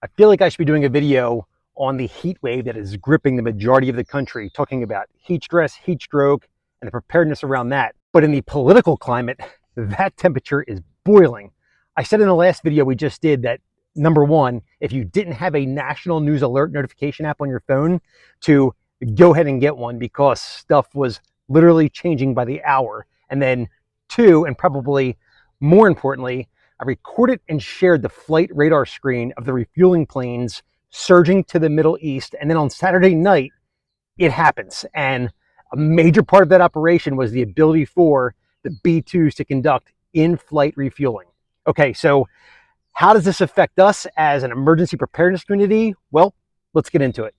I feel like I should be doing a video on the heat wave that is gripping the majority of the country, talking about heat stress, heat stroke, and the preparedness around that. But in the political climate, that temperature is boiling. I said in the last video we just did that, number one, if you didn't have a national news alert notification app on your phone, to go ahead and get one, because stuff was literally changing by the hour. And then two, and probably more importantly, I recorded and shared the flight radar screen of the refueling planes surging to the Middle East. And then on Saturday night, it happens. And a major part of that operation was the ability for the B-2s to conduct in-flight refueling. Okay, so how does this affect us as an emergency preparedness community? Well, let's get into it.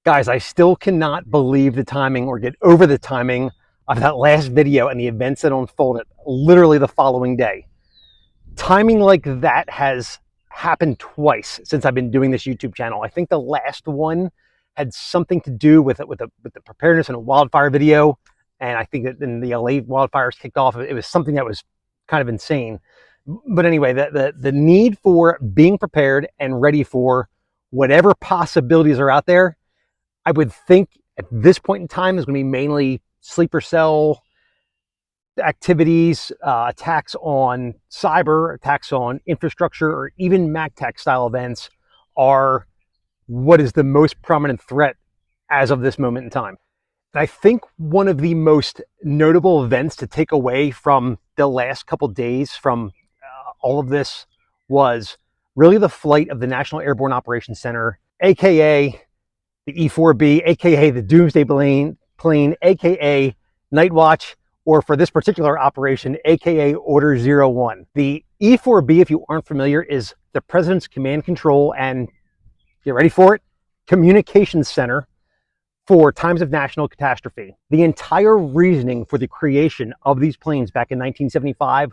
Guys, I still cannot believe the timing or get over the timing of that last video and the events that unfolded literally the following day. Timing like that has happened twice since I've been doing this YouTube channel. I think the last one had something to do with the preparedness and a wildfire video. And I think that when the LA wildfires kicked off, it was something that was kind of insane. But anyway, the need for being prepared and ready for whatever possibilities are out there, I would think at this point in time is going to be mainly sleeper cell activities, attacks on cyber, attacks on infrastructure, or even MACTAC style events are what is the most prominent threat as of this moment in time. And I think one of the most notable events to take away from the last couple days from all of this was really the flight of the National Airborne Operations Center, aka the E-4B, aka the Doomsday plane, aka Night Watch, or for this particular operation, aka Order 01. The E-4B, if you aren't familiar, is the President's Command Control and, get ready for it, Communications Center for times of national catastrophe. The entire reasoning for the creation of these planes back in 1975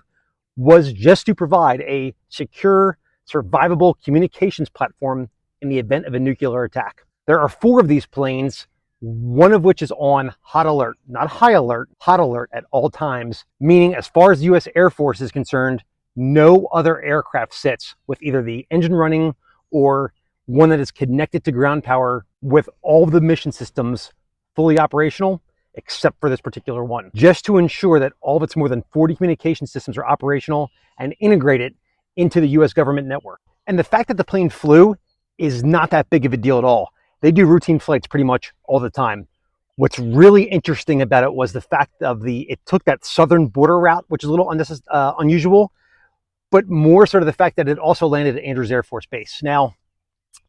was just to provide a secure, survivable communications platform in the event of a nuclear attack. There are 4 of these planes, one of which is on hot alert, not high alert, hot alert at all times, meaning as far as the U.S. Air Force is concerned, no other aircraft sits with either the engine running or one that is connected to ground power with all of the mission systems fully operational, except for this particular one, just to ensure that all of its more than 40 communication systems are operational and integrated into the U.S. government network. And the fact that the plane flew is not that big of a deal at all. They do routine flights pretty much all the time. What's really interesting about it was the fact of it took that southern border route, which is a little unusual, but more sort of the fact that it also landed at Andrews Air Force Base. Now,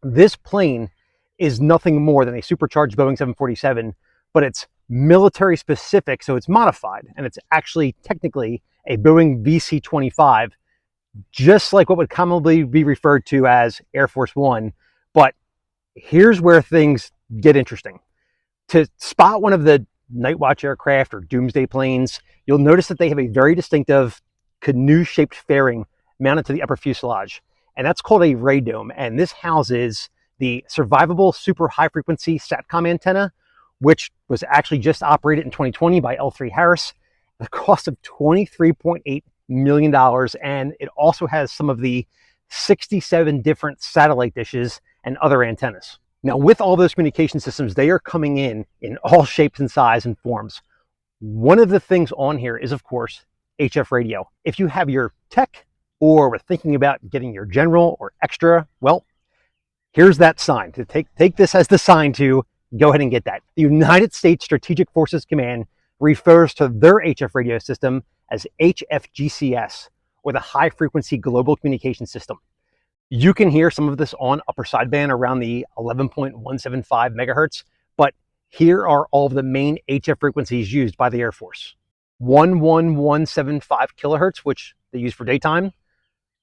this plane is nothing more than a supercharged Boeing 747, but it's military specific, so it's modified, and it's actually technically a Boeing VC-25, just like what would commonly be referred to as Air Force One. But here's where things get interesting. To spot one of the Night Watch aircraft or Doomsday planes, you'll notice that they have a very distinctive canoe-shaped fairing mounted to the upper fuselage, and that's called a radome. And this houses the survivable super high-frequency SATCOM antenna, which was actually just operated in 2020 by L3 Harris at a cost of $23.8 million. And it also has some of the 67 different satellite dishes and other antennas. Now, with all those communication systems, they are coming in all shapes and size and forms. One of the things on here is, of course, HF radio. If you have your tech or were thinking about getting your general or extra, well, here's that sign. To take this as the sign to go ahead and get that. The United States Strategic Forces Command refers to their HF radio system as HFGCS, or the High Frequency Global Communication System. You can hear some of this on upper sideband around the 11.175 megahertz, but here are all of the main HF frequencies used by the Air Force. 11175 kilohertz, which they use for daytime,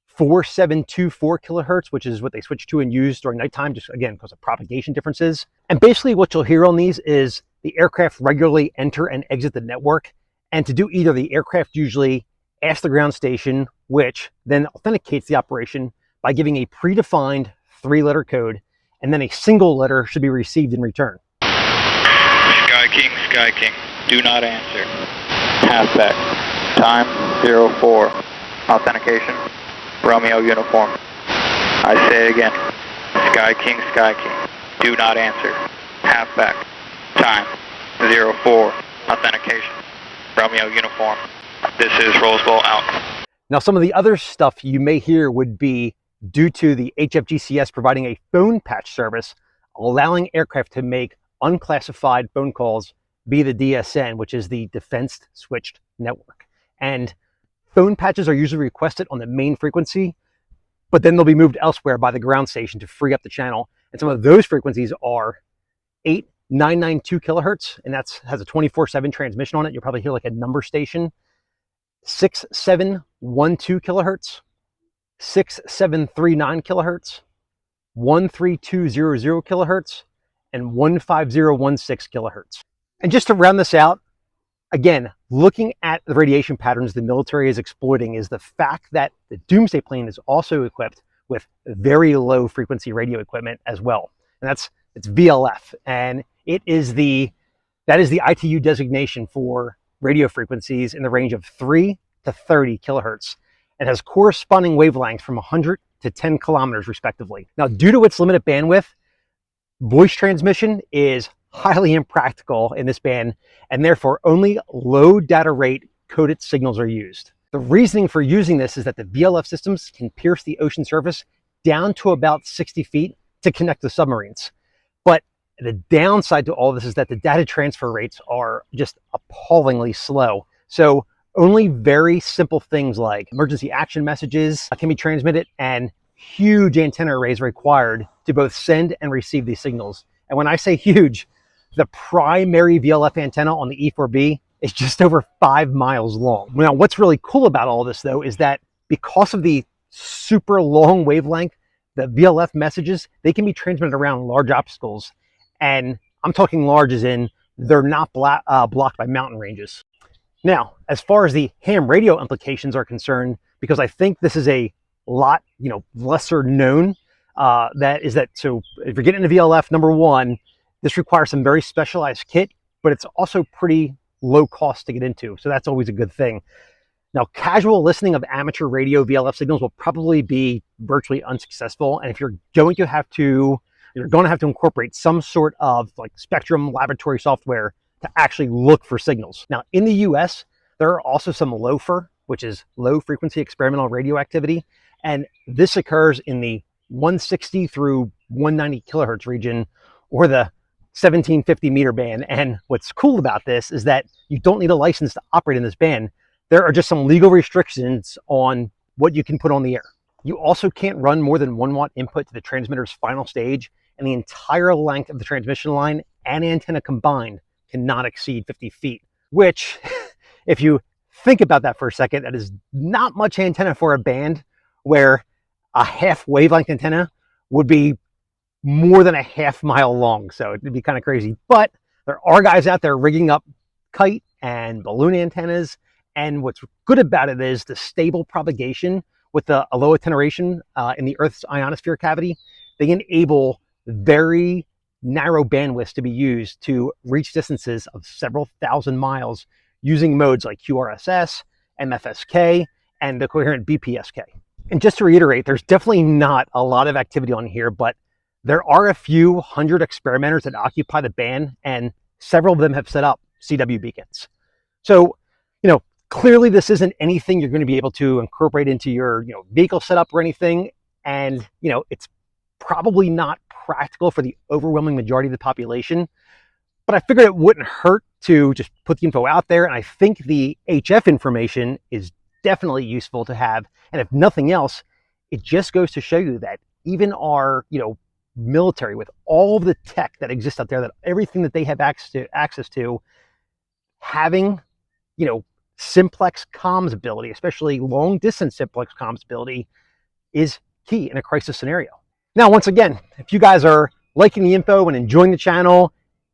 4724 kilohertz, which is what they switch to and use during nighttime, just again because of propagation differences. And basically what you'll hear on these is the aircraft regularly enter and exit the network. And to do either, the aircraft usually asks the ground station, which then authenticates the operation by giving a predefined 3-letter code, and then a single letter should be received in return. Sky King, do not answer. Halfback, time 04, authentication, Romeo uniform. I say it again, Sky King, do not answer. Halfback, time 04, authentication, Romeo uniform. This is Roswell out. Now, some of the other stuff you may hear would be due to the HFGCS providing a phone patch service, allowing aircraft to make unclassified phone calls via the DSN, which is the Defense Switched Network. And phone patches are usually requested on the main frequency, but then they'll be moved elsewhere by the ground station to free up the channel. And some of those frequencies are 8992 kilohertz, and that has a 24/7 transmission on it. You'll probably hear like a number station. 6712 kilohertz, 6739 kilohertz, 13200 kilohertz, and 15016 kilohertz. And just to round this out, again, looking at the radiation patterns the military is exploiting is the fact that the Doomsday plane is also equipped with very low frequency radio equipment as well. And it's VLF, and that is the ITU designation for radio frequencies in the range of 3 to 30 kilohertz. It has corresponding wavelengths from 100 to 10 kilometers respectively. Now, due to its limited bandwidth, voice transmission is highly impractical in this band, and therefore only low data rate coded signals are used. The reasoning for using this is that the VLF systems can pierce the ocean surface down to about 60 feet to connect to submarines. But the downside to all this is that the data transfer rates are just appallingly slow. So only very simple things like emergency action messages can be transmitted, and huge antenna arrays are required to both send and receive these signals. And when I say huge, the primary VLF antenna on the E4B is just over 5 miles long. Now, what's really cool about all this, though, is that because of the super long wavelength, the VLF messages, they can be transmitted around large obstacles. And I'm talking large as in they're not blocked by mountain ranges. Now, as far as the ham radio implications are concerned, because I think this is a lot, lesser known, so if you're getting into VLF, number one, this requires some very specialized kit, but it's also pretty low cost to get into. So that's always a good thing. Now, casual listening of amateur radio VLF signals will probably be virtually unsuccessful. And if you're going to have to incorporate some sort of like spectrum laboratory software to actually look for signals. Now, in the US, there are also some LOFR, which is low frequency experimental radioactivity. And this occurs in the 160 through 190 kilohertz region, or the 1750 meter band. And what's cool about this is that you don't need a license to operate in this band. There are just some legal restrictions on what you can put on the air. You also can't run more than 1 watt input to the transmitter's final stage, and the entire length of the transmission line and antenna combined cannot exceed 50 feet, which, if you think about that for a second, that is not much antenna for a band where a half wavelength antenna would be more than a half mile long. So it'd be kind of crazy. But there are guys out there rigging up kite and balloon antennas. And what's good about it is the stable propagation with a low attenuation in the Earth's ionosphere cavity. They enable very narrow bandwidths to be used to reach distances of several thousand miles using modes like QRSS, MFSK, and the coherent BPSK. And just to reiterate, there's definitely not a lot of activity on here, but there are a few hundred experimenters that occupy the band, and several of them have set up CW beacons. So, clearly this isn't anything you're going to be able to incorporate into your vehicle setup or anything. And, it's probably not practical for the overwhelming majority of the population. But I figured it wouldn't hurt to just put the info out there. And I think the HF information is definitely useful to have. And if nothing else, it just goes to show you that even our, military, with all of the tech that exists out there, that everything that they have access to, having, simplex comms ability, especially long distance simplex comms ability, is key in a crisis scenario. Now, once again, if you guys are liking the info and enjoying the channel,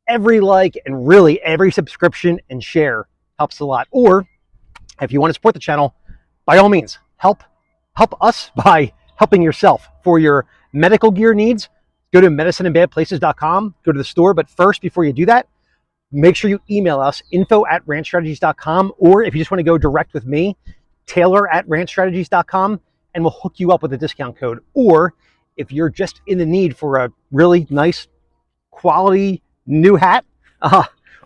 every like and really every subscription and share helps a lot. Or if you want to support the channel, by all means, help us by helping yourself. For your medical gear needs, go to medicineandbadplaces.com, go to the store. But first, before you do that, make sure you email us, info@ranchstrategies.com, or if you just want to go direct with me, taylor@ranchstrategies.com, and we'll hook you up with a discount code. Or if you're just in the need for a really nice quality new hat,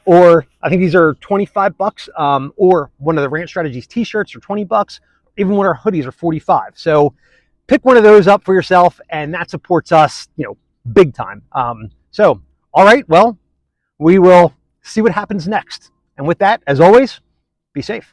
or I think these are $25, or one of the Ranch Strategies t-shirts are $20, even one of our hoodies are $45. So pick one of those up for yourself, and that supports us, big time. So, all right, well, we will see what happens next. And with that, as always, be safe.